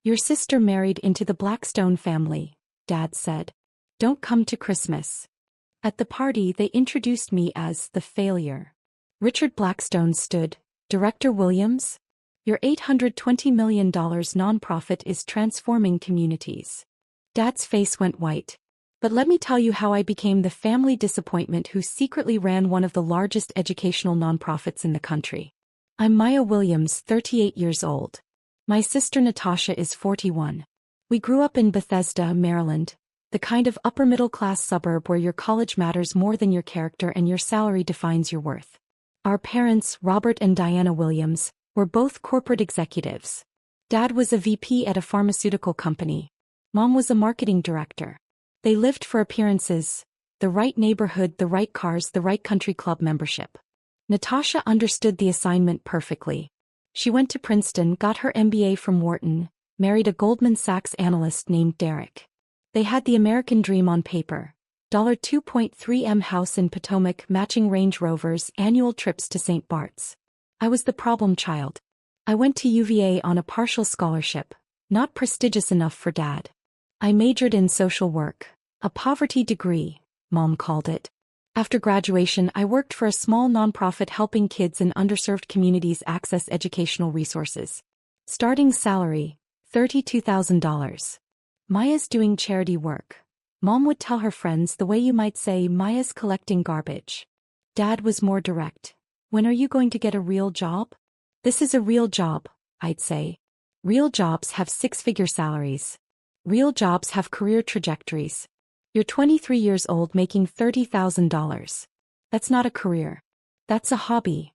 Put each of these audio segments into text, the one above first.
Your sister married into the Blackstone family, Dad said. Don't come to Christmas. At the party they introduced me as the failure. Richard Blackstone stood. Director Williams? Your $820 million nonprofit is transforming communities. Dad's face went white. But let me tell you how I became the family disappointment who secretly ran one of the largest educational nonprofits in the country. I'm Maya Williams, 38 years old. My sister Natasha is 41. We grew up in Bethesda, Maryland, the kind of upper-middle-class suburb where your college matters more than your character and your salary defines your worth. Our parents, Robert and Diana Williams, were both corporate executives. Dad was a VP at a pharmaceutical company. Mom was a marketing director. They lived for appearances, the right neighborhood, the right cars, the right country club membership. Natasha understood the assignment perfectly. She went to Princeton, got her MBA from Wharton, married a Goldman Sachs analyst named Derek. They had the American dream on paper. $2.3 house in Potomac, matching Range Rovers, annual trips to St. Bart's. I was the problem child. I went to UVA on a partial scholarship, not prestigious enough for Dad. I majored in social work, a poverty degree, Mom called it. After graduation, I worked for a small nonprofit helping kids in underserved communities access educational resources. Starting salary, $32,000. Maya's doing charity work. Mom would tell her friends the way you might say Maya's collecting garbage. Dad was more direct. When are you going to get a real job? This is a real job, I'd say. Real jobs have six-figure salaries. Real jobs have career trajectories. You're 23 years old making $30,000. That's not a career. That's a hobby.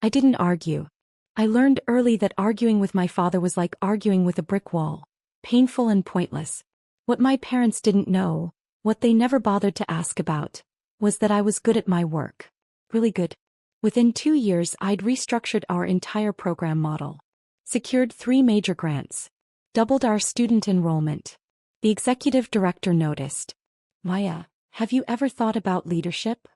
I didn't argue. I learned early that arguing with my father was like arguing with a brick wall. Painful and pointless. What my parents didn't know, what they never bothered to ask about, was that I was good at my work. Really good. Within 2 years I'd restructured our entire program model. Secured 3 major grants. Doubled our student enrollment. The executive director noticed. Maya, have you ever thought about leadership?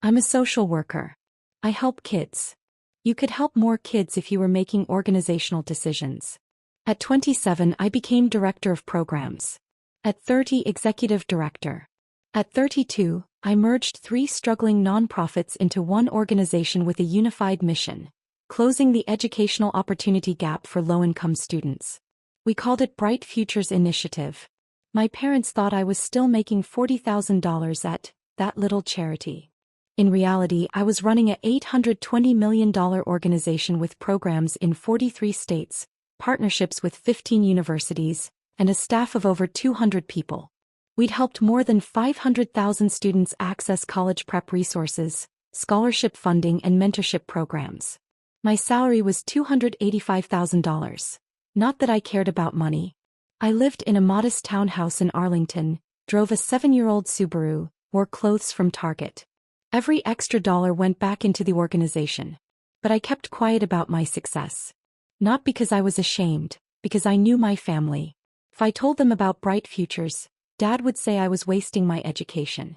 I'm a social worker. I help kids. You could help more kids if you were making organizational decisions. At 27 I became director of programs. At 30 executive director. At 32, I merged 3 struggling nonprofits into one organization with a unified mission, closing the educational opportunity gap for low-income students. We called it Bright Futures Initiative. My parents thought I was still making $40,000 at that little charity. In reality, I was running a $820 million organization with programs in 43 states, partnerships with 15 universities, and a staff of over 200 people. We'd helped more than 500,000 students access college prep resources, scholarship funding and mentorship programs. My salary was $285,000. Not that I cared about money. I lived in a modest townhouse in Arlington, drove a 7-year-old Subaru, wore clothes from Target. Every extra dollar went back into the organization. But I kept quiet about my success. Not because I was ashamed, because I knew my family. If I told them about Bright Futures, Dad would say I was wasting my education.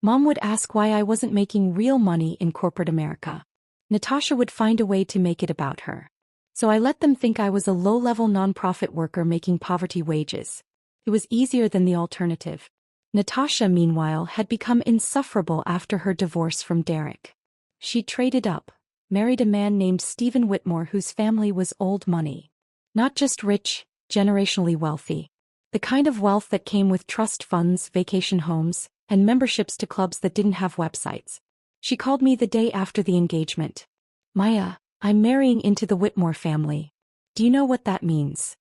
Mom would ask why I wasn't making real money in corporate America. Natasha would find a way to make it about her. So I let them think I was a low-level nonprofit worker making poverty wages. It was easier than the alternative. Natasha, meanwhile, had become insufferable after her divorce from Derek. She traded up, married a man named Stephen Whitmore whose family was old money. Not just rich, generationally wealthy. The kind of wealth that came with trust funds, vacation homes, and memberships to clubs that didn't have websites. She called me the day after the engagement. Maya, I'm marrying into the Whitmore family. Do you know what that means?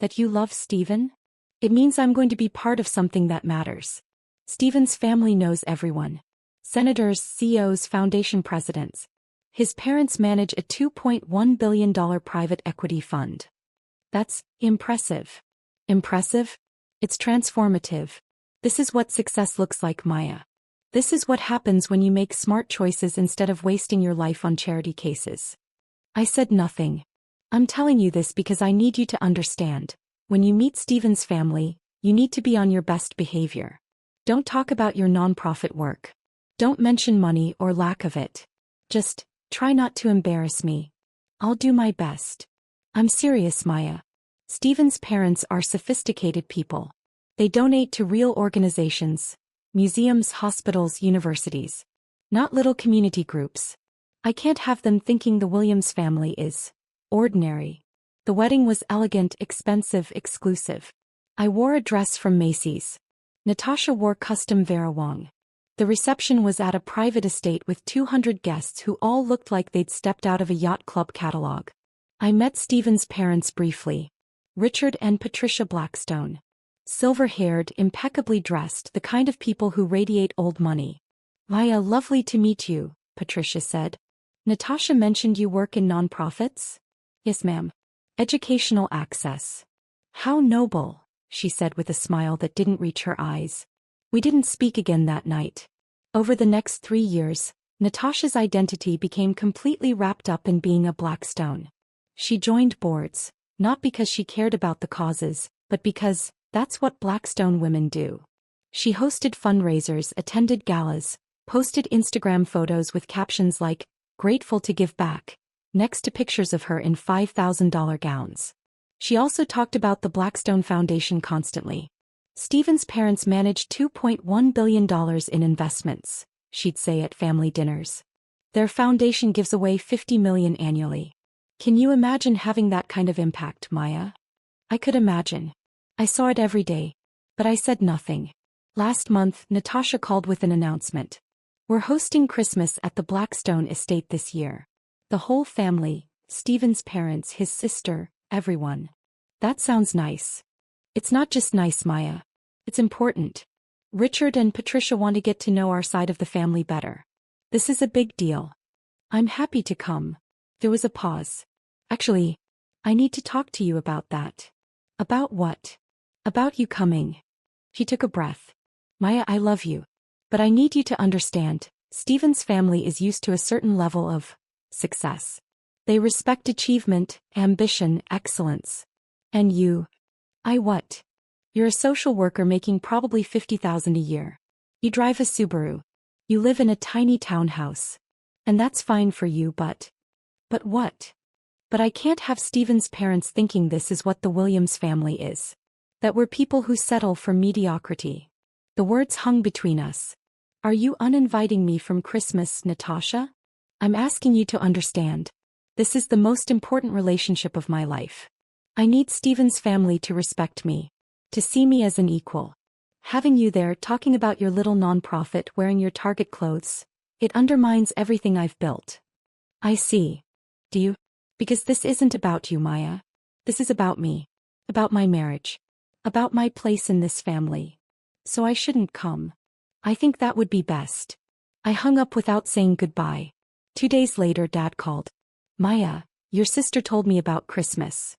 That you love Stephen? It means I'm going to be part of something that matters. Stephen's family knows everyone. Senators, CEOs, foundation presidents. His parents manage a $2.1 billion private equity fund. That's impressive. Impressive? It's transformative. This is what success looks like, Maya. This is what happens when you make smart choices instead of wasting your life on charity cases. I said nothing. I'm telling you this because I need you to understand. When you meet Stephen's family, you need to be on your best behavior. Don't talk about your nonprofit work. Don't mention money or lack of it. Just try not to embarrass me. I'll do my best. I'm serious, Maya. Stephen's parents are sophisticated people. They donate to real organizations, museums, hospitals, universities. Not little community groups. I can't have them thinking the Williams family is ordinary. The wedding was elegant, expensive, exclusive. I wore a dress from Macy's. Natasha wore custom Vera Wang. The reception was at a private estate with 200 guests who all looked like they'd stepped out of a yacht club catalog. I met Stephen's parents briefly. Richard and Patricia Blackstone. Silver-haired, impeccably dressed, the kind of people who radiate old money. Maya, lovely to meet you, Patricia said. Natasha mentioned you work in nonprofits? Yes, ma'am. Educational access. How noble, she said with a smile that didn't reach her eyes. We didn't speak again that night. Over the next 3 years, Natasha's identity became completely wrapped up in being a Blackstone. She joined boards, not because she cared about the causes, but because that's what Blackstone women do. She hosted fundraisers, attended galas, posted Instagram photos with captions like, "Grateful to give back," next to pictures of her in $5,000 gowns. She also talked about the Blackstone Foundation constantly. Stephen's parents managed $2.1 billion in investments, she'd say at family dinners. Their foundation gives away $50 million annually. Can you imagine having that kind of impact, Maya? I could imagine. I saw it every day. But I said nothing. Last month, Natasha called with an announcement. We're hosting Christmas at the Blackstone estate this year. The whole family, Stephen's parents, his sister, everyone. That sounds nice. It's not just nice, Maya. It's important. Richard and Patricia want to get to know our side of the family better. This is a big deal. I'm happy to come. There was a pause. Actually, I need to talk to you about that. About what? About you coming. She took a breath. Maya, I love you. But I need you to understand, Stephen's family is used to a certain level of success. They respect achievement, ambition, excellence. And you? What? You're a social worker making probably $50,000 a year. You drive a Subaru. You live in a tiny townhouse. And that's fine for you, but what? But I can't have Stephen's parents thinking this is what the Williams family is. That we're people who settle for mediocrity. The words hung between us. Are you uninviting me from Christmas, Natasha? I'm asking you to understand. This is the most important relationship of my life. I need Stephen's family to respect me. To see me as an equal. Having you there talking about your little nonprofit wearing your Target clothes, it undermines everything I've built. I see. Do you? Because this isn't about you, Maya. This is about me. About my marriage. About my place in this family. So I shouldn't come. I think that would be best. I hung up without saying goodbye. 2 days later, Dad called. Maya, your sister told me about Christmas.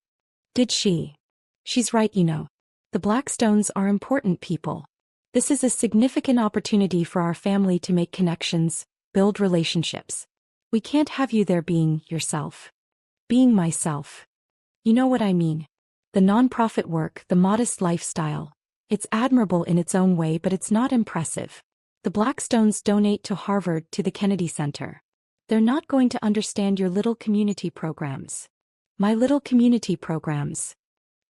Did she? She's right, you know. The Blackstones are important people. This is a significant opportunity for our family to make connections, build relationships. We can't have you there being yourself. Being myself. You know what I mean. The nonprofit work, the modest lifestyle. It's admirable in its own way, but it's not impressive. The Blackstones donate to Harvard, to the Kennedy Center. They're not going to understand your little community programs. My little community programs.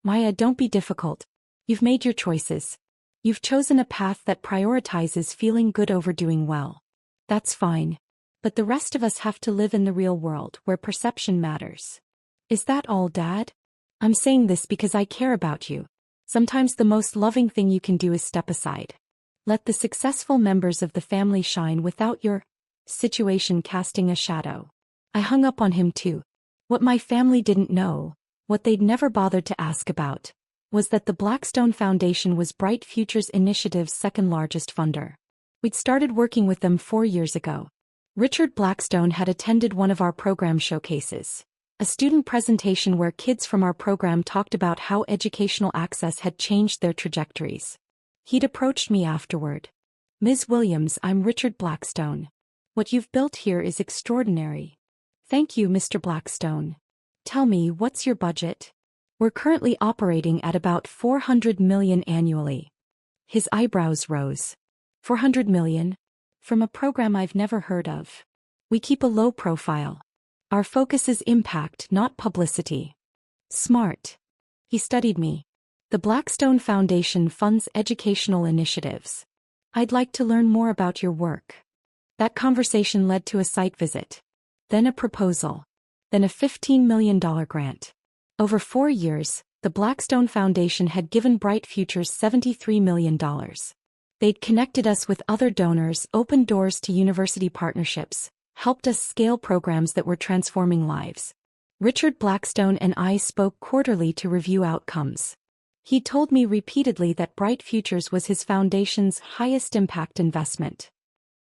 Maya, don't be difficult. You've made your choices. You've chosen a path that prioritizes feeling good over doing well. That's fine. But the rest of us have to live in the real world, where perception matters. Is that all, Dad? I'm saying this because I care about you. Sometimes the most loving thing you can do is step aside. Let the successful members of the family shine without your situation casting a shadow. I hung up on him too. What my family didn't know, what they'd never bothered to ask about, was that the Blackstone Foundation was Bright Futures Initiative's second largest funder. We'd started working with them 4 years ago. Richard Blackstone had attended one of our program showcases, a student presentation where kids from our program talked about how educational access had changed their trajectories. He'd approached me afterward. Ms. Williams, I'm Richard Blackstone. What you've built here is extraordinary. Thank you, Mr. Blackstone. Tell me, what's your budget? We're currently operating at about $400 million annually. His eyebrows rose. $400 million? From a program I've never heard of. We keep a low profile. Our focus is impact, not publicity. Smart. He studied me. The Blackstone Foundation funds educational initiatives. I'd like to learn more about your work. That conversation led to a site visit. Then a proposal. Then a $15 million grant. Over 4 years, the Blackstone Foundation had given Bright Futures $73 million. They'd connected us with other donors, opened doors to university partnerships, helped us scale programs that were transforming lives. Richard Blackstone and I spoke quarterly to review outcomes. He told me repeatedly that Bright Futures was his foundation's highest impact investment.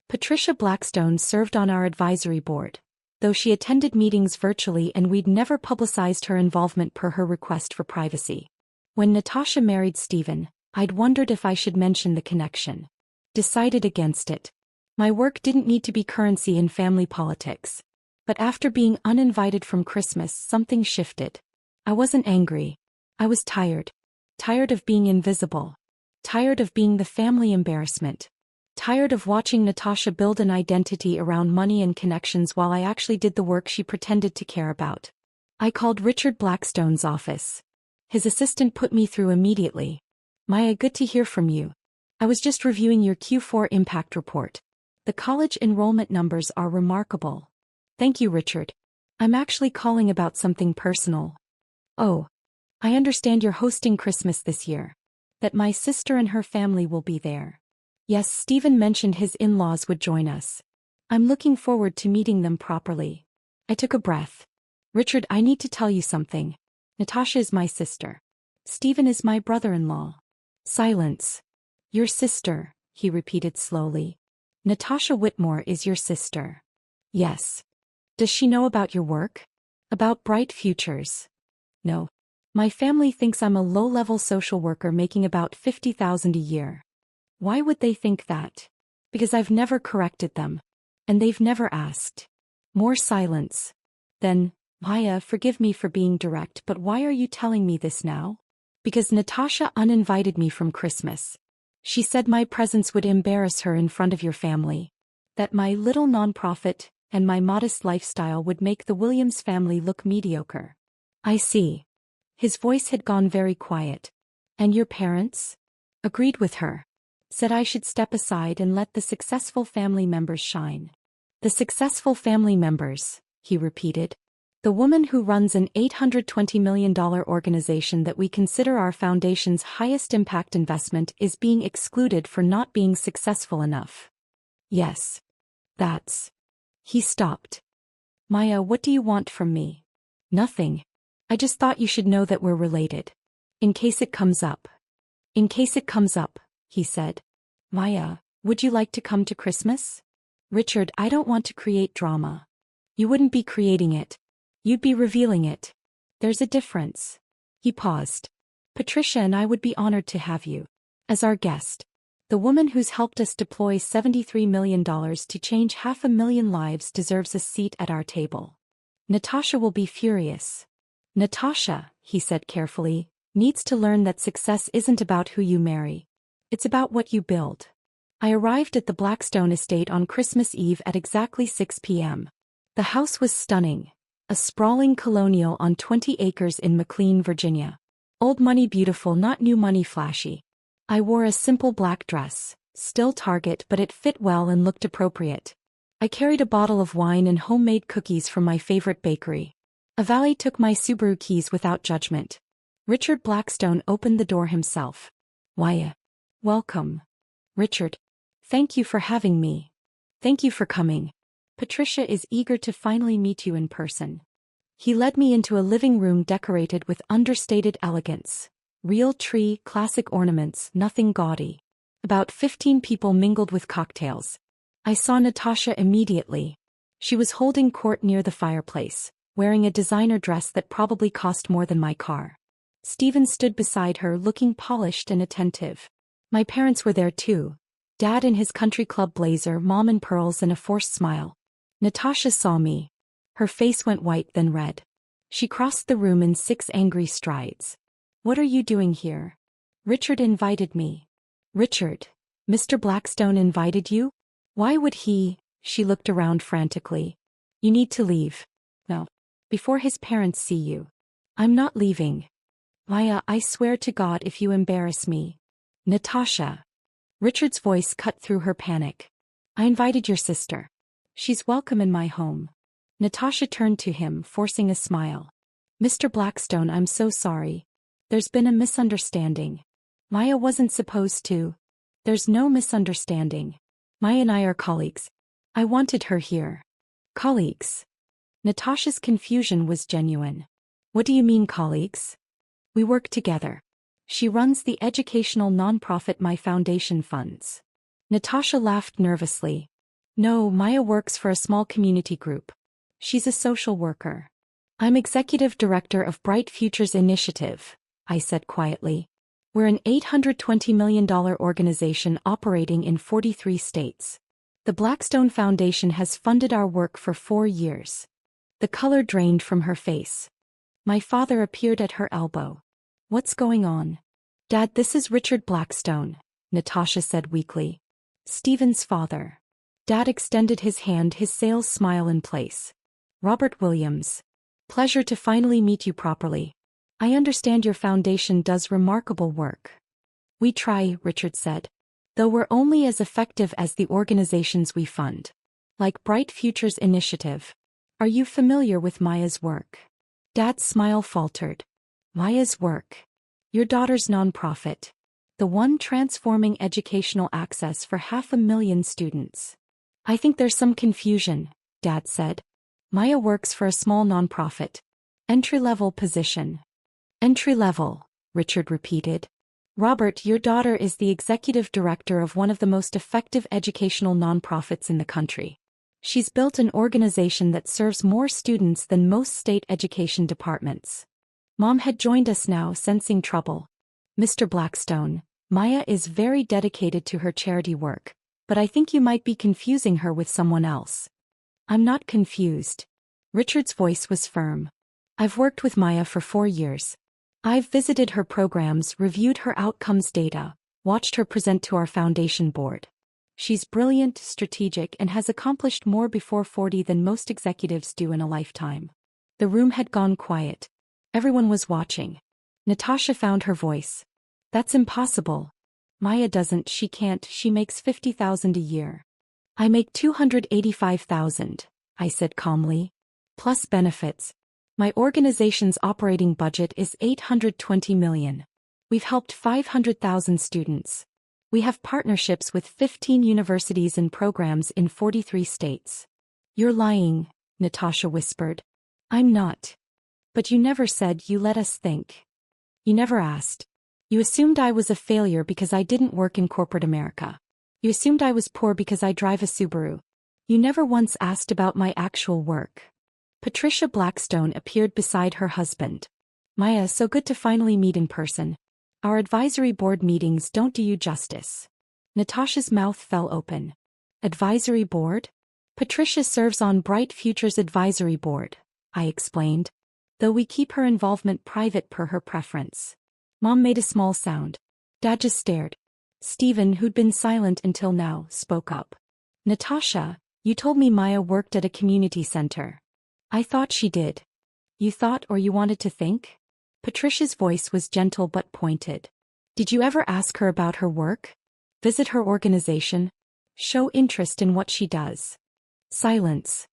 Patricia Blackstone served on our advisory board, though she attended meetings virtually and we'd never publicized her involvement per her request for privacy. When Natasha married Stephen, I'd wondered if I should mention the connection. Decided against it. My work didn't need to be currency in family politics. But after being uninvited from Christmas, something shifted. I wasn't angry. I was tired. Tired of being invisible. Tired of being the family embarrassment. Tired of watching Natasha build an identity around money and connections while I actually did the work she pretended to care about. I called Richard Blackstone's office. His assistant put me through immediately. Maya, good to hear from you. I was just reviewing your Q4 impact report. The college enrollment numbers are remarkable. Thank you, Richard. I'm actually calling about something personal. Oh. I understand you're hosting Christmas this year. That my sister and her family will be there. Yes, Stephen mentioned his in-laws would join us. I'm looking forward to meeting them properly. I took a breath. Richard, I need to tell you something. Natasha is my sister. Stephen is my brother-in-law. Silence. Your sister, he repeated slowly. Natasha Whitmore is your sister. Yes. Does she know about your work? About Bright Futures? No. My family thinks I'm a low-level social worker making about $50,000 a year. Why would they think that? Because I've never corrected them. And they've never asked. More silence. Then, Maya, forgive me for being direct, but why are you telling me this now? Because Natasha uninvited me from Christmas. She said my presence would embarrass her in front of your family. That my little nonprofit and my modest lifestyle would make the Williams family look mediocre. I see. His voice had gone very quiet. And your parents? Agreed with her. Said I should step aside and let the successful family members shine. The successful family members, he repeated. The woman who runs an $820 million organization that we consider our foundation's highest impact investment is being excluded for not being successful enough. Yes. That's. He stopped. Maya, what do you want from me? Nothing. I just thought you should know that we're related. In case it comes up. In case it comes up, he said. Maya, would you like to come to Christmas? Richard, I don't want to create drama. You wouldn't be creating it. You'd be revealing it. There's a difference. He paused. Patricia and I would be honored to have you as our guest. The woman who's helped us deploy $73 million to change 500,000 lives deserves a seat at our table. Natasha will be furious. Natasha, he said carefully, needs to learn that success isn't about who you marry. It's about what you build. I arrived at the Blackstone estate on Christmas Eve at exactly 6 p.m. The house was stunning. A sprawling colonial on 20 acres in McLean, Virginia. Old money beautiful, not new money flashy. I wore a simple black dress, still Target, but it fit well and looked appropriate. I carried a bottle of wine and homemade cookies from my favorite bakery. A valet took my Subaru keys without judgment. Richard Blackstone opened the door himself. Why? Welcome. Richard. Thank you for having me. Thank you for coming. Patricia is eager to finally meet you in person. He led me into a living room decorated with understated elegance. Real tree, classic ornaments, nothing gaudy. About 15 people mingled with cocktails. I saw Natasha immediately. She was holding court near the fireplace, wearing a designer dress that probably cost more than my car. Stephen stood beside her looking polished and attentive. My parents were there too. Dad in his country club blazer, Mom in pearls and a forced smile. Natasha saw me. Her face went white then red. She crossed the room in 6 angry strides. What are you doing here? Richard invited me. Richard? Mr. Blackstone invited you? Why would he? She looked around frantically. You need to leave. No. Before his parents see you. I'm not leaving. Maya, I swear to God if you embarrass me. Natasha. Richard's voice cut through her panic. I invited your sister. She's welcome in my home. Natasha turned to him, forcing a smile. Mr. Blackstone, I'm so sorry. There's been a misunderstanding. Maya wasn't supposed to. There's no misunderstanding. Maya and I are colleagues. I wanted her here. Colleagues. Natasha's confusion was genuine. What do you mean, colleagues? We work together. She runs the educational nonprofit My Foundation funds. Natasha laughed nervously. No, Maya works for a small community group. She's a social worker. I'm executive director of Bright Futures Initiative, I said quietly. We're an $820 million organization operating in 43 states. The Blackstone Foundation has funded our work for 4 years. The color drained from her face. My father appeared at her elbow. What's going on? Dad, this is Richard Blackstone, Natasha said weakly. Stephen's father. Dad extended his hand, his sales smile in place. Robert Williams. Pleasure to finally meet you properly. I understand your foundation does remarkable work. We try, Richard said. Though we're only as effective as the organizations we fund. Like Bright Futures Initiative. Are you familiar with Maya's work? Dad's smile faltered. Maya's work. Your daughter's nonprofit. The one transforming educational access for 500,000 students. I think there's some confusion, Dad said. Maya works for a small nonprofit. Entry-level position. Entry-level, Richard repeated. Robert, your daughter is the executive director of one of the most effective educational nonprofits in the country. She's built an organization that serves more students than most state education departments. Mom had joined us now, sensing trouble. Mr. Blackstone, Maya is very dedicated to her charity work, but I think you might be confusing her with someone else. I'm not confused. Richard's voice was firm. I've worked with Maya for 4 years. I've visited her programs, reviewed her outcomes data, watched her present to our foundation board. She's brilliant, strategic, and has accomplished more before 40 than most executives do in a lifetime. The room had gone quiet. Everyone was watching. Natasha found her voice. That's impossible. Maya doesn't, she can't, she makes $50,000 a year. I make $285,000, I said calmly. Plus benefits. My organization's operating budget is $820 million. We've helped 500,000 students. We have partnerships with 15 universities and programs in 43 states. You're lying, Natasha whispered. I'm not. But you never said, you let us think. You never asked. You assumed I was a failure because I didn't work in corporate America. You assumed I was poor because I drive a Subaru. You never once asked about my actual work. Patricia Blackstone appeared beside her husband. Maya, so good to finally meet in person. Our advisory board meetings don't do you justice. Natasha's mouth fell open. Advisory board? Patricia serves on Bright Futures Advisory Board, I explained. Though we keep her involvement private per her preference. Mom made a small sound. Dad just stared. Stephen, who'd been silent until now, spoke up. Natasha, you told me Maya worked at a community center. I thought she did. You thought or you wanted to think? Patricia's voice was gentle but pointed. Did you ever ask her about her work? Visit her organization? Show interest in what she does? Silence.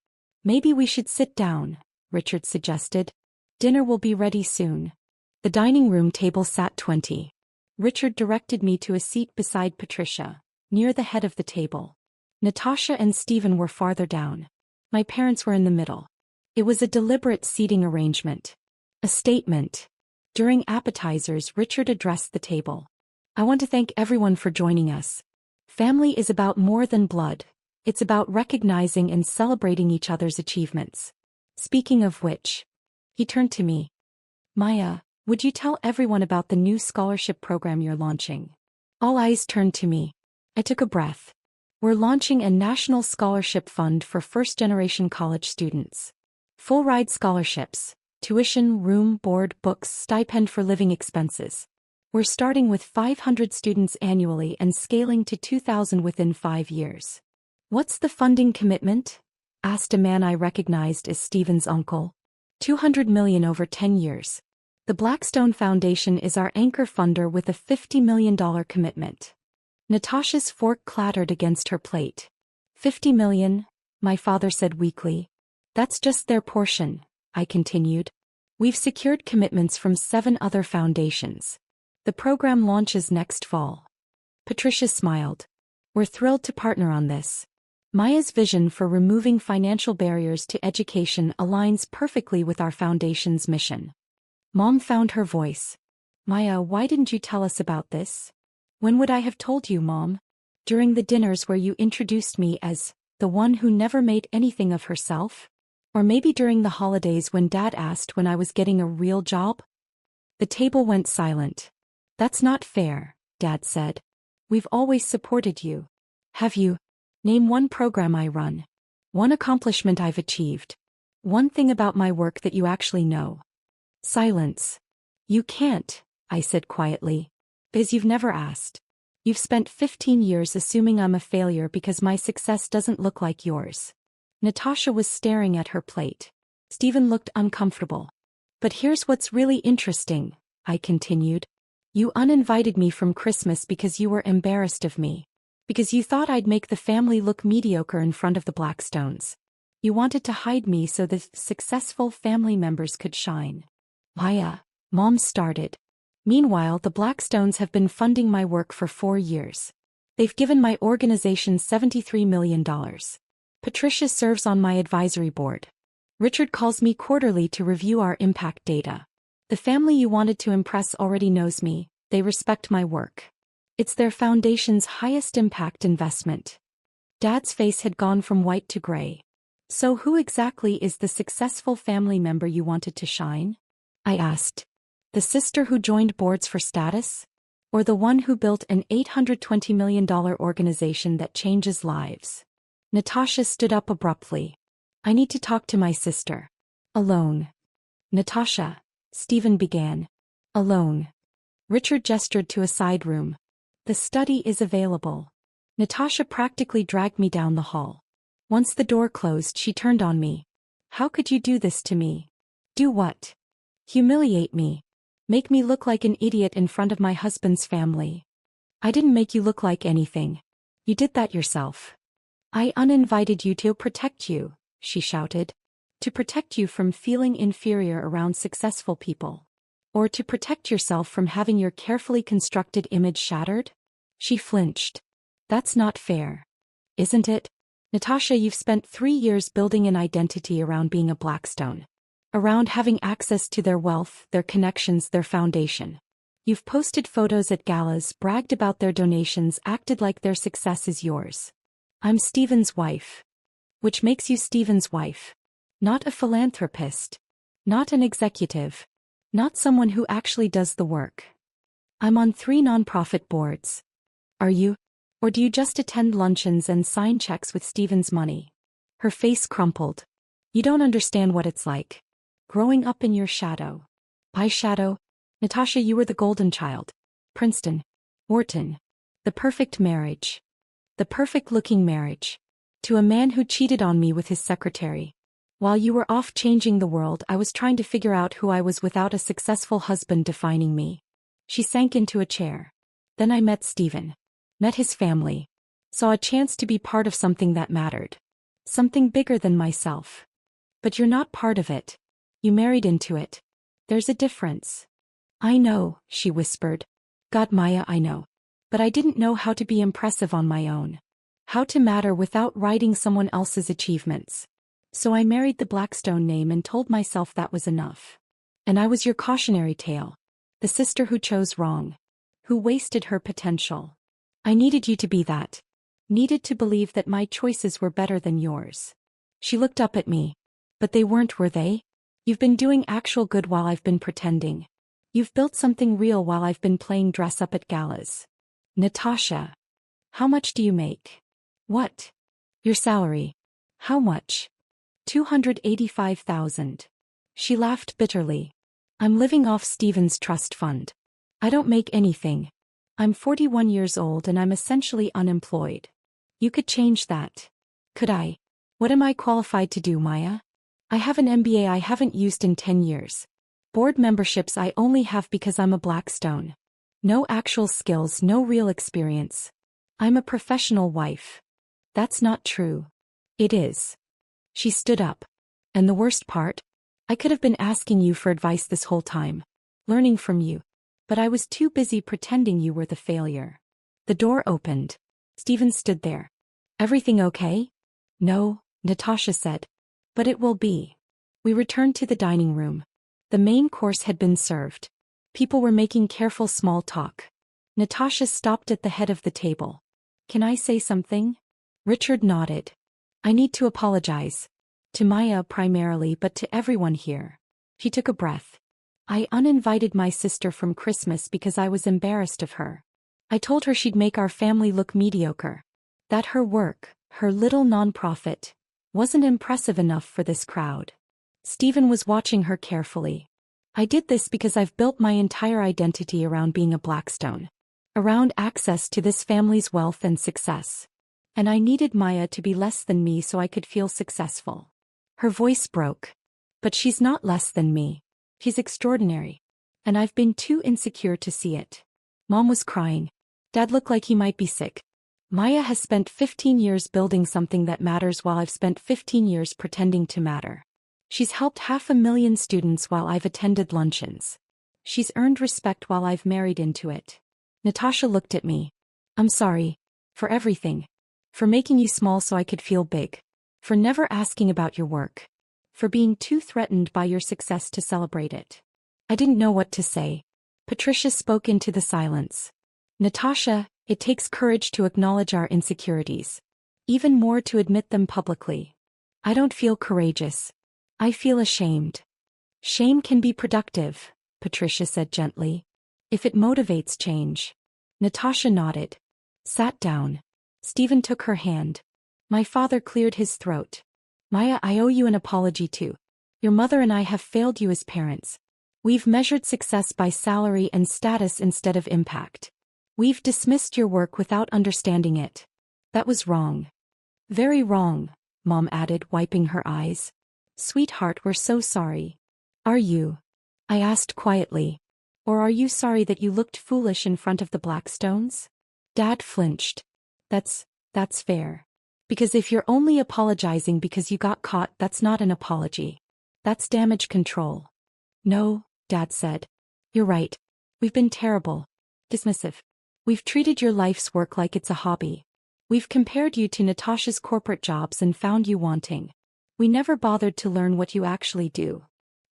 Maybe we should sit down, Richard suggested. Dinner will be ready soon. The dining room table sat 20. Richard directed me to a seat beside Patricia, near the head of the table. Natasha and Stephen were farther down. My parents were in the middle. It was a deliberate seating arrangement. A statement. During appetizers, Richard addressed the table. I want to thank everyone for joining us. Family is about more than blood. It's about recognizing and celebrating each other's achievements. Speaking of which, he turned to me. Maya, would you tell everyone about the new scholarship program you're launching? All eyes turned to me. I took a breath. We're launching a national scholarship fund for first-generation college students. Full-ride scholarships. Tuition, room, board, books, stipend for living expenses. We're starting with 500 students annually and scaling to 2,000 within 5 years. What's the funding commitment? Asked a man I recognized as Stephen's uncle. $200 million over 10 years. The Blackstone Foundation is our anchor funder with a $50 million commitment. Natasha's fork clattered against her plate. 50 million, my father said weakly. That's just their portion, I continued. We've secured commitments from 7 other foundations. The program launches next fall. Patricia smiled. We're thrilled to partner on this. Maya's vision for removing financial barriers to education aligns perfectly with our foundation's mission. Mom found her voice. Maya, why didn't you tell us about this? When would I have told you, Mom? During the dinners where you introduced me as the one who never made anything of herself? Or maybe during the holidays when Dad asked when I was getting a real job? The table went silent. That's not fair, Dad said. We've always supported you. Have you? Name one program I run. One accomplishment I've achieved. One thing about my work that you actually know. Silence. You can't, I said quietly. Because you've never asked. You've spent 15 years assuming I'm a failure because my success doesn't look like yours. Natasha was staring at her plate. Stephen looked uncomfortable. But here's what's really interesting, I continued. You uninvited me from Christmas because you were embarrassed of me. Because you thought I'd make the family look mediocre in front of the Blackstones. You wanted to hide me so the successful family members could shine. Maya, Mom started. Meanwhile, the Blackstones have been funding my work for 4 years. They've given my organization $73 million. Patricia serves on my advisory board. Richard calls me quarterly to review our impact data. The family you wanted to impress already knows me, they respect my work. It's their foundation's highest impact investment. Dad's face had gone from white to gray. So who exactly is the successful family member you wanted to shine? I asked. The sister who joined boards for status? Or the one who built an $820 million organization that changes lives? Natasha stood up abruptly. I need to talk to my sister. Alone. Natasha, Stephen began. Alone. Richard gestured to a side room. The study is available. Natasha practically dragged me down the hall. Once the door closed, she turned on me. How could you do this to me? Do what? Humiliate me. Make me look like an idiot in front of my husband's family. I didn't make you look like anything. You did that yourself. I uninvited you to protect you, she shouted. To protect you from feeling inferior around successful people. Or to protect yourself from having your carefully constructed image shattered? She flinched. That's not fair. Isn't it? Natasha, you've spent 3 years building an identity around being a Blackstone. Around having access to their wealth, their connections, their foundation. You've posted photos at galas, bragged about their donations, acted like their success is yours. I'm Stephen's wife. Which makes you Stephen's wife. Not a philanthropist. Not an executive. Not someone who actually does the work. I'm on 3 nonprofit boards. Are you? Or do you just attend luncheons and sign checks with Stephen's money? Her face crumpled. You don't understand what it's like. Growing up in your shadow. My shadow? Natasha, you were the golden child. Princeton. Wharton. The perfect marriage. The perfect-looking marriage. To a man who cheated on me with his secretary. While you were off changing the world, I was trying to figure out who I was without a successful husband defining me. She sank into a chair. Then I met Stephen. Met his family. Saw a chance to be part of something that mattered. Something bigger than myself. But you're not part of it. You married into it. There's a difference. I know, she whispered. God, Maya, I know. But I didn't know how to be impressive on my own. How to matter without writing someone else's achievements. So I married the Blackstone name and told myself that was enough. And I was your cautionary tale. The sister who chose wrong. Who wasted her potential. I needed you to be that. Needed to believe that my choices were better than yours. She looked up at me. But they weren't, were they? You've been doing actual good while I've been pretending. You've built something real while I've been playing dress-up at galas. Natasha. How much do you make? What? Your salary. How much? $285,000. She laughed bitterly. I'm living off Stephen's trust fund. I don't make anything. I'm 41 years old and I'm essentially unemployed. You could change that. Could I? What am I qualified to do, Maya? I have an MBA I haven't used in 10 years. Board memberships I only have because I'm a Blackstone. No actual skills, no real experience. I'm a professional wife. That's not true. It is. She stood up. And the worst part? I could have been asking you for advice this whole time. Learning from you. But I was too busy pretending you were the failure. The door opened. Stephen stood there. Everything okay? No, Natasha said. But it will be. We returned to the dining room. The main course had been served. People were making careful small talk. Natasha stopped at the head of the table. Can I say something? Richard nodded. I need to apologize. To Maya primarily, but to everyone here. He took a breath. I uninvited my sister from Christmas because I was embarrassed of her. I told her she'd make our family look mediocre. That her work, her little nonprofit, wasn't impressive enough for this crowd. Stephen was watching her carefully. I did this because I've built my entire identity around being a Blackstone. Around access to this family's wealth and success. And I needed Maya to be less than me so I could feel successful. Her voice broke. But she's not less than me. She's extraordinary. And I've been too insecure to see it. Mom was crying. Dad looked like he might be sick. Maya has spent 15 years building something that matters while I've spent 15 years pretending to matter. She's helped 500,000 students while I've attended luncheons. She's earned respect while I've married into it. Natasha looked at me. I'm sorry. For everything. For making you small so I could feel big. For never asking about your work. For being too threatened by your success to celebrate it. I didn't know what to say. Patricia spoke into the silence. Natasha, it takes courage to acknowledge our insecurities. Even more to admit them publicly. I don't feel courageous. I feel ashamed. Shame can be productive, Patricia said gently. If it motivates change. Natasha nodded. Sat down. Stephen took her hand. My father cleared his throat. Maya, I owe you an apology too. Your mother and I have failed you as parents. We've measured success by salary and status instead of impact. We've dismissed your work without understanding it. That was wrong. Very wrong, Mom added, wiping her eyes. Sweetheart, we're so sorry. Are you? I asked quietly. Or are you sorry that you looked foolish in front of the Blackstones? Dad flinched. That's fair. Because if you're only apologizing because you got caught, that's not an apology. That's damage control. No, Dad said. You're right. We've been terrible. Dismissive. We've treated your life's work like it's a hobby. We've compared you to Natasha's corporate jobs and found you wanting. We never bothered to learn what you actually do.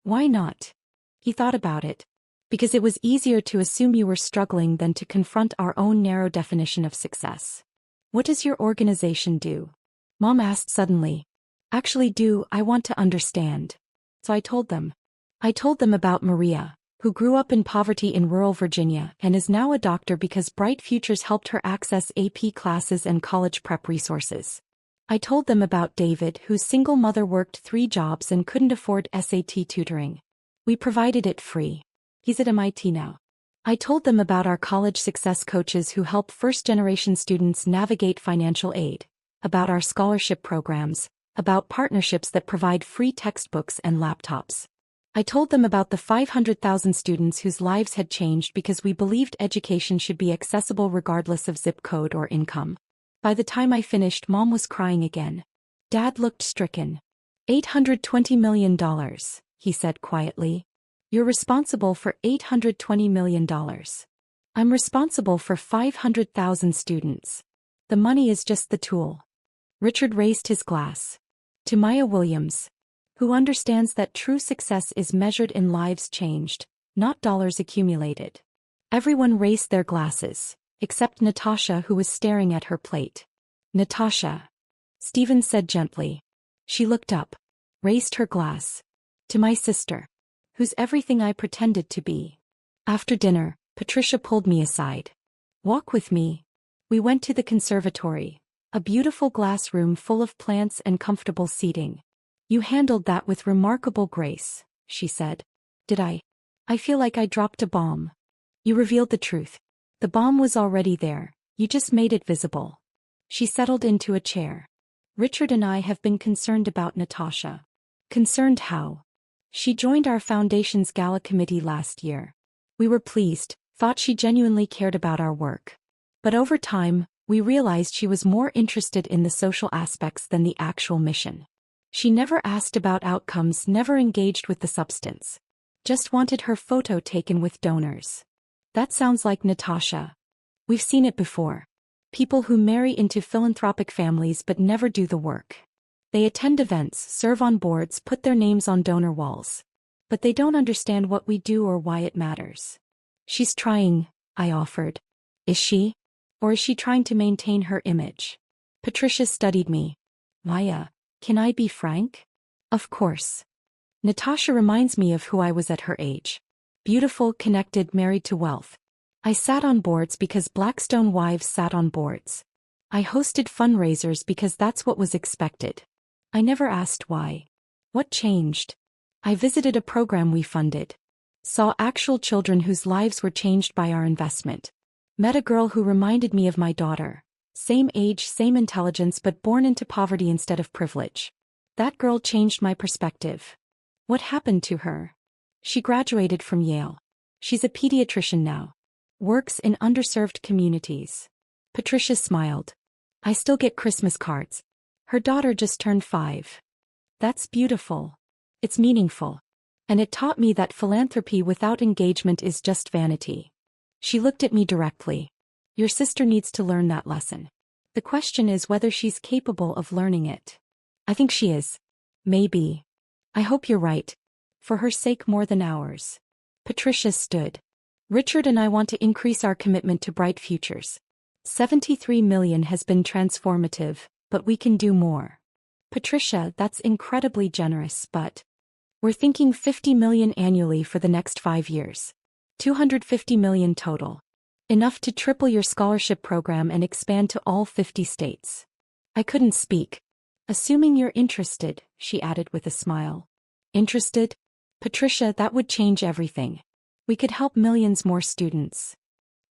Why not? He thought about it. Because it was easier to assume you were struggling than to confront our own narrow definition of success. What does your organization do? Mom asked suddenly. Actually, I want to understand. So I told them. I told them about Maria, who grew up in poverty in rural Virginia and is now a doctor because Bright Futures helped her access AP classes and college prep resources. I told them about David, whose single mother worked 3 jobs and couldn't afford SAT tutoring. We provided it free. He's at MIT now. I told them about our college success coaches who help first-generation students navigate financial aid, about our scholarship programs, about partnerships that provide free textbooks and laptops. I told them about the 500,000 students whose lives had changed because we believed education should be accessible regardless of zip code or income. By the time I finished, Mom was crying again. Dad looked stricken. $820 million, he said quietly. You're responsible for $820 million. I'm responsible for 500,000 students. The money is just the tool. Richard raised his glass. To Maya Williams, who understands that true success is measured in lives changed, not dollars accumulated. Everyone raised their glasses, except Natasha, who was staring at her plate. Natasha, Stephen said gently. She looked up, raised her glass. To my sister. Who's everything I pretended to be. After dinner, Patricia pulled me aside. Walk with me. We went to the conservatory, a beautiful glass room full of plants and comfortable seating. You handled that with remarkable grace, she said. Did I? I feel like I dropped a bomb. You revealed the truth. The bomb was already there, you just made it visible. She settled into a chair. Richard and I have been concerned about Natasha. Concerned how? She joined our foundation's gala committee last year. We were pleased, thought she genuinely cared about our work. But over time, we realized she was more interested in the social aspects than the actual mission. She never asked about outcomes, never engaged with the substance. Just wanted her photo taken with donors. That sounds like Natasha. We've seen it before. People who marry into philanthropic families but never do the work. They attend events, serve on boards, put their names on donor walls. But they don't understand what we do or why it matters. She's trying, I offered. Is she? Or is she trying to maintain her image? Patricia studied me. Maya, can I be frank? Of course. Natasha reminds me of who I was at her age. Beautiful, connected, married to wealth. I sat on boards because Blackstone wives sat on boards. I hosted fundraisers because that's what was expected. I never asked why. What changed? I visited a program we funded. Saw actual children whose lives were changed by our investment. Met a girl who reminded me of my daughter. Same age, same intelligence, but born into poverty instead of privilege. That girl changed my perspective. What happened to her? She graduated from Yale. She's a pediatrician now. Works in underserved communities. Patricia smiled. I still get Christmas cards. Her daughter just turned 5. That's beautiful. It's meaningful. And it taught me that philanthropy without engagement is just vanity. She looked at me directly. Your sister needs to learn that lesson. The question is whether she's capable of learning it. I think she is. Maybe. I hope you're right. For her sake more than ours. Patricia stood. Richard and I want to increase our commitment to bright futures. 73 million has been transformative, but we can do more. Patricia, that's incredibly generous, but we're thinking 50 million annually for the next 5 years. 250 million total. Enough to triple your scholarship program and expand to all 50 states. I couldn't speak. Assuming you're interested, she added with a smile. Interested? Patricia, that would change everything. We could help millions more students.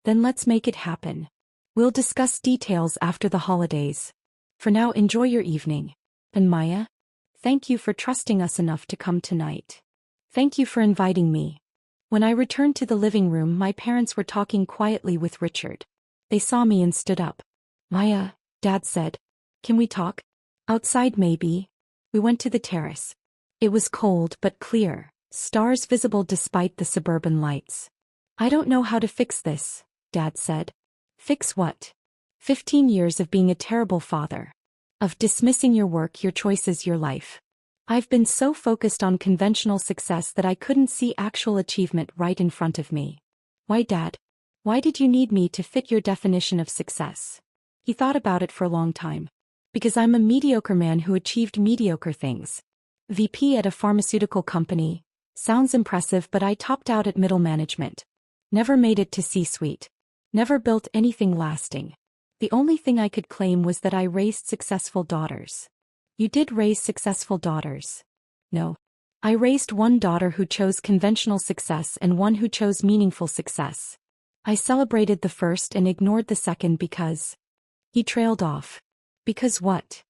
Then let's make it happen. We'll discuss details after the holidays. For now, enjoy your evening. And Maya? Thank you for trusting us enough to come tonight. Thank you for inviting me. When I returned to the living room, my parents were talking quietly with Richard. They saw me and stood up. Maya, Dad said. Can we talk? Outside maybe. We went to the terrace. It was cold but clear, stars visible despite the suburban lights. I don't know how to fix this, Dad said. Fix what? 15 years of being a terrible father. Of dismissing your work, your choices, your life. I've been so focused on conventional success that I couldn't see actual achievement right in front of me. Why, Dad? Why did you need me to fit your definition of success? He thought about it for a long time. Because I'm a mediocre man who achieved mediocre things. VP at a pharmaceutical company. Sounds impressive, but I topped out at middle management. Never made it to C-suite. Never built anything lasting. The only thing I could claim was that I raised successful daughters. You did raise successful daughters. No. I raised one daughter who chose conventional success and one who chose meaningful success. I celebrated the first and ignored the second because... He trailed off. Because what?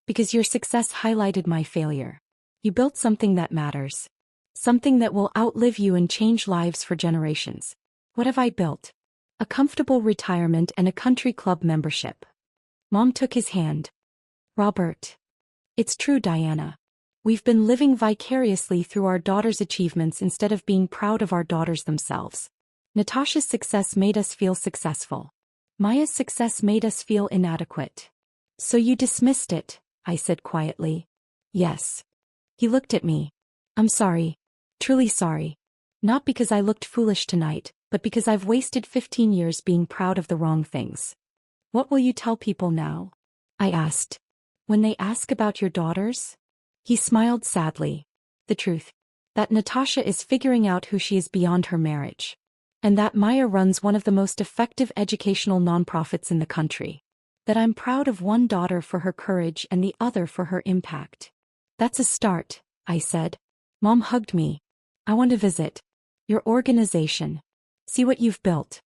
Because your success highlighted my failure. You built something that matters. Something that will outlive you and change lives for generations. What have I built? A comfortable retirement and a country club membership. Mom took his hand. Robert. It's true, Diana. We've been living vicariously through our daughters' achievements instead of being proud of our daughters themselves. Natasha's success made us feel successful. Maya's success made us feel inadequate. So you dismissed it, I said quietly. Yes. He looked at me. I'm sorry. Truly sorry. Not because I looked foolish tonight, but because I've wasted 15 years being proud of the wrong things. What will you tell people now? I asked. When they ask about your daughters? He smiled sadly. The truth. That Natasha is figuring out who she is beyond her marriage. And that Maya runs one of the most effective educational nonprofits in the country. That I'm proud of one daughter for her courage and the other for her impact. That's a start, I said. Mom hugged me. I want to visit your organization. See what you've built.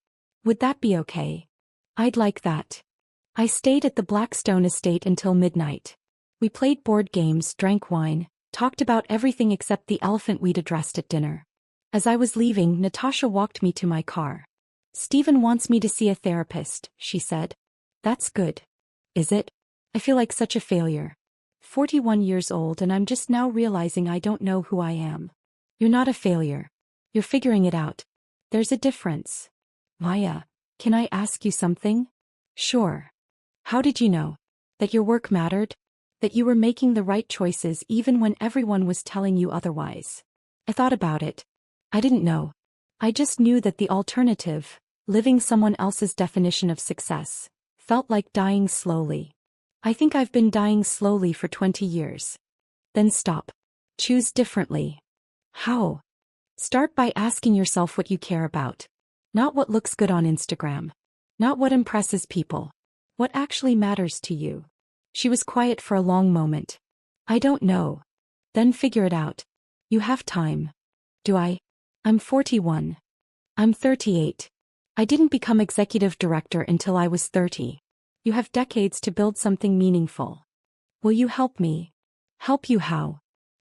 Would that be okay? I'd like that. I stayed at the Blackstone estate until midnight. We played board games, drank wine, Talked about everything except the elephant we'd addressed at dinner. As I was leaving, Natasha walked me to my car. "Steven wants me to see a therapist," she said. "That's good. Is it? I feel like such a failure. 41 years old and I'm just now realizing I don't know who I am." "You're not a failure. You're figuring it out. There's a difference." "Maya, can I ask you something?" "Sure." "How did you know? That your work mattered? That you were making the right choices even when everyone was telling you otherwise?" "I thought about it. I didn't know. I just knew that the alternative, living someone else's definition of success, felt like dying slowly. I think I've been dying slowly for 20 years. Then stop. Choose differently." "How?" "Start by asking yourself what you care about. Not what looks good on Instagram. Not what impresses people. What actually matters to you." She was quiet for a long moment. "I don't know." "Then figure it out. You have time." "Do I? I'm 41. I'm 38. I didn't become executive director until I was 30. You have decades to build something meaningful. Will you help me?" "Help you how?"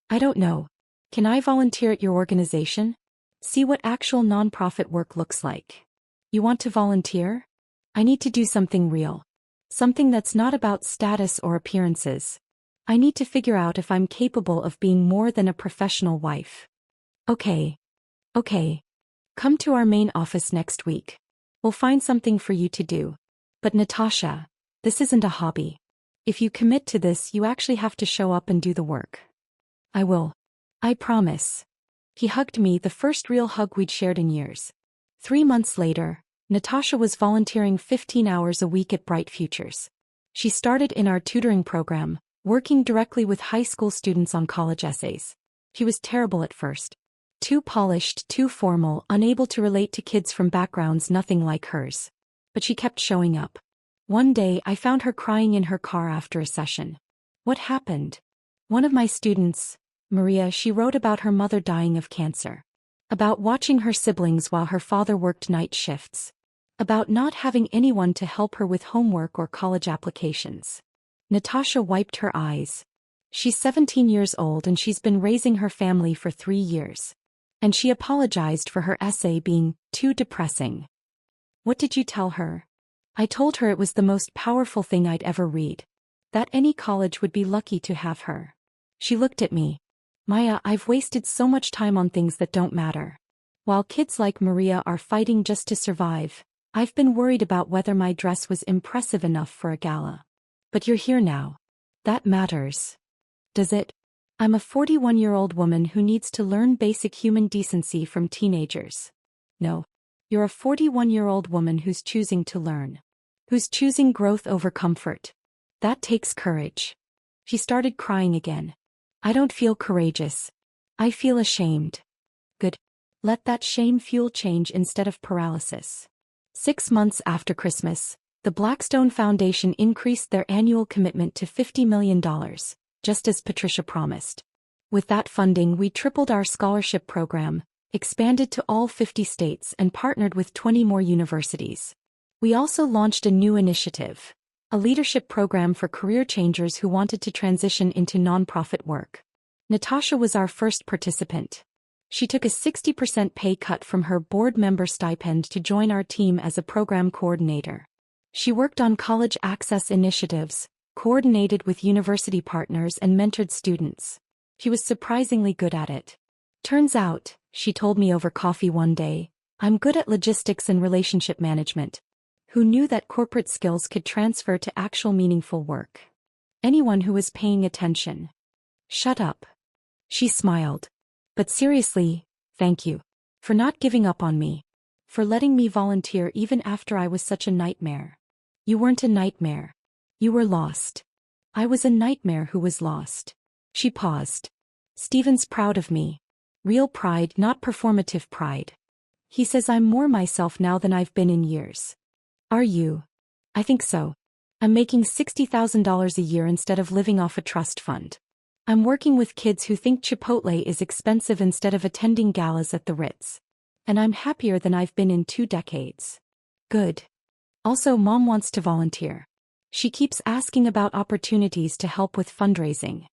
"I don't know. Can I volunteer at your organization? See what actual nonprofit work looks like." "You want to volunteer?" "I need to do something real. Something that's not about status or appearances. I need to figure out if I'm capable of being more than a professional wife." "Okay. Okay. Come to our main office next week. We'll find something for you to do. But Natasha, this isn't a hobby. If you commit to this, you actually have to show up and do the work." "I will. I promise." He hugged me, the first real hug we'd shared in years. 3 months later, Natasha was volunteering 15 hours a week at Bright Futures. She started in our tutoring program, working directly with high school students on college essays. She was terrible at first. Too polished, too formal, unable to relate to kids from backgrounds nothing like hers. But she kept showing up. One day I found her crying in her car after a session. "What happened?" "One of my students, Maria, she wrote about her mother dying of cancer. About watching her siblings while her father worked night shifts. About not having anyone to help her with homework or college applications." Natasha wiped her eyes. "She's 17 years old and she's been raising her family for 3 years. And she apologized for her essay being too depressing." "What did you tell her?" "I told her it was the most powerful thing I'd ever read. That any college would be lucky to have her." She looked at me. "Maya, I've wasted so much time on things that don't matter. While kids like Maria are fighting just to survive, I've been worried about whether my dress was impressive enough for a gala. But you're here now. That matters." "Does it?" "I'm a 41-year-old woman who needs to learn basic human decency from teenagers." "No. You're a 41-year-old woman who's choosing to learn. Who's choosing growth over comfort. That takes courage." She started crying again. "I don't feel courageous. I feel ashamed." "Good. Let that shame fuel change instead of paralysis." 6 months after Christmas, the Blackstone Foundation increased their annual commitment to $50 million, just as Patricia promised. With that funding, we tripled our scholarship program, expanded to all 50 states, and partnered with 20 more universities. We also launched a new initiative, a leadership program for career changers who wanted to transition into nonprofit work. Natasha was our first participant. She took a 60% pay cut from her board member stipend to join our team as a program coordinator. She worked on college access initiatives, coordinated with university partners, and mentored students. She was surprisingly good at it. "Turns out," she told me over coffee one day, "I'm good at logistics and relationship management." Who knew that corporate skills could transfer to actual meaningful work? Anyone who was paying attention. "Shut up." She smiled. "But seriously, thank you. For not giving up on me. For letting me volunteer even after I was such a nightmare." "You weren't a nightmare. You were lost." "I was a nightmare who was lost." She paused. "Steven's proud of me. Real pride, not performative pride. He says I'm more myself now than I've been in years." "Are you?" "I think so. I'm making $60,000 a year instead of living off a trust fund. I'm working with kids who think Chipotle is expensive instead of attending galas at the Ritz. And I'm happier than I've been in 2 decades. Good. Also, Mom wants to volunteer. She keeps asking about opportunities to help with fundraising."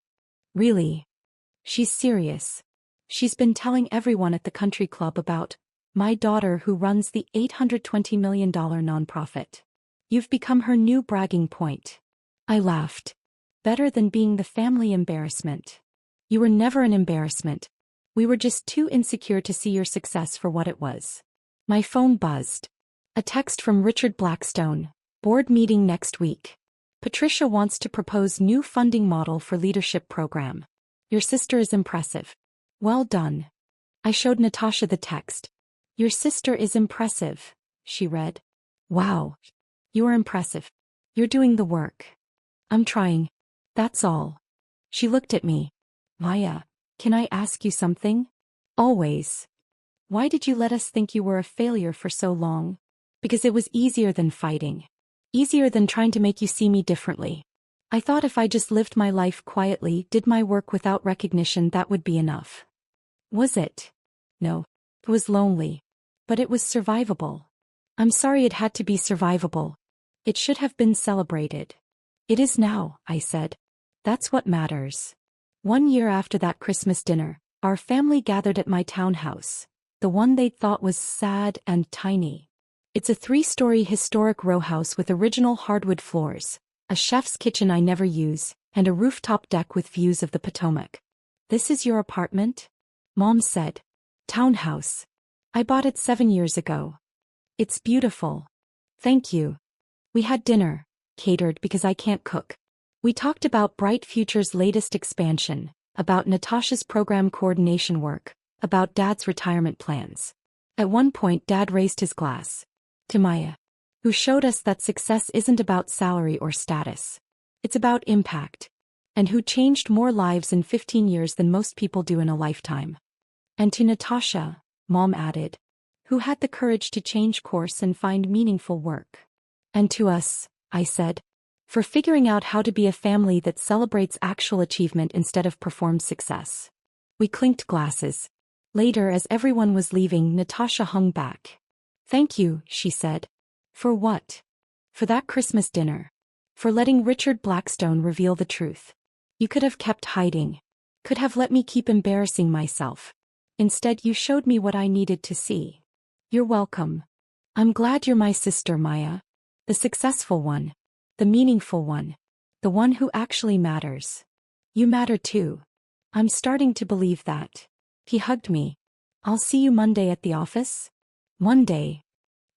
"Really?" She's serious. She's been telling everyone at the country club about my daughter who runs the $820 million nonprofit. You've become her new bragging point. I laughed. Better than being the family embarrassment. You were never an embarrassment. We were just too insecure to see your success for what it was. My phone buzzed. A text from Richard Blackstone. Board meeting next week. Patricia wants to propose new funding model for leadership program. Your sister is impressive. Well done. I showed Natasha the text. Your sister is impressive, she read. Wow. You're impressive. You're doing the work. I'm trying. That's all. She looked at me. Maya, can I ask you something? Always. Why did you let us think you were a failure for so long? Because it was easier than fighting. Easier than trying to make you see me differently. I thought if I just lived my life quietly, did my work without recognition, that would be enough. Was it? No. It was lonely. But it was survivable. I'm sorry it had to be survivable. It should have been celebrated. It is now, I said. That's what matters. 1 year after that Christmas dinner, our family gathered at my townhouse, the one they thought was sad and tiny. It's a 3-story historic row house with original hardwood floors, a chef's kitchen I never use, and a rooftop deck with views of the Potomac. This is your apartment? Mom said. Townhouse. I bought it 7 years ago. It's beautiful. Thank you. We had dinner, catered because I can't cook. We talked about Bright Future's latest expansion, about Natasha's program coordination work, about Dad's retirement plans. At one point Dad raised his glass. To Maya, who showed us that success isn't about salary or status. It's about impact. And who changed more lives in 15 years than most people do in a lifetime. And to Natasha, Mom added, who had the courage to change course and find meaningful work. And to us, I said, for figuring out how to be a family that celebrates actual achievement instead of performed success. We clinked glasses. Later, as everyone was leaving, Natasha hung back. Thank you, she said. For what? For that Christmas dinner. For letting Richard Blackstone reveal the truth. You could have kept hiding. Could have let me keep embarrassing myself. Instead, you showed me what I needed to see. You're welcome. I'm glad you're my sister, Maya. The successful one. The meaningful one. The one who actually matters. You matter too. I'm starting to believe that. He hugged me. I'll see you Monday at the office? One day.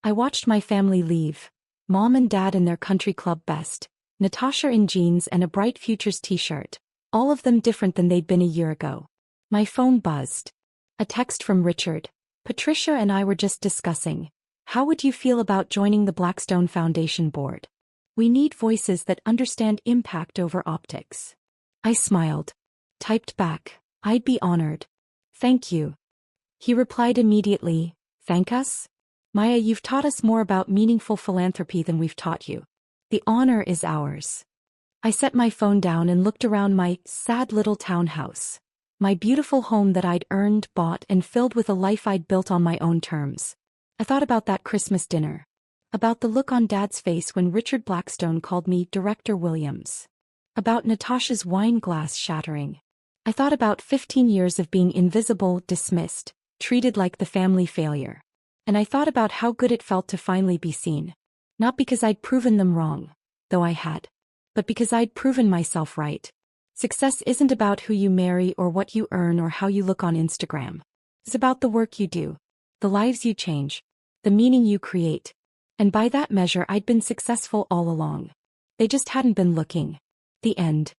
I watched my family leave. Mom and Dad in their country club best. Natasha in jeans and a Bright Futures t-shirt. All of them different than they'd been a year ago. My phone buzzed. A text from Richard. Patricia and I were just discussing. How would you feel about joining the Blackstone Foundation board? We need voices that understand impact over optics. I smiled. Typed back, I'd be honored. Thank you. He replied immediately, thank us? Maya, you've taught us more about meaningful philanthropy than we've taught you. The honor is ours. I set my phone down and looked around my sad little townhouse. My beautiful home that I'd earned, bought, and filled with a life I'd built on my own terms. I thought about that Christmas dinner. About the look on Dad's face when Richard Blackstone called me Director Williams. About Natasha's wine glass shattering. I thought about 15 years of being invisible, dismissed, treated like the family failure. And I thought about how good it felt to finally be seen. Not because I'd proven them wrong, though I had. But because I'd proven myself right. Success isn't about who you marry or what you earn or how you look on Instagram. It's about the work you do, the lives you change, the meaning you create. And by that measure I'd been successful all along. They just hadn't been looking. The end.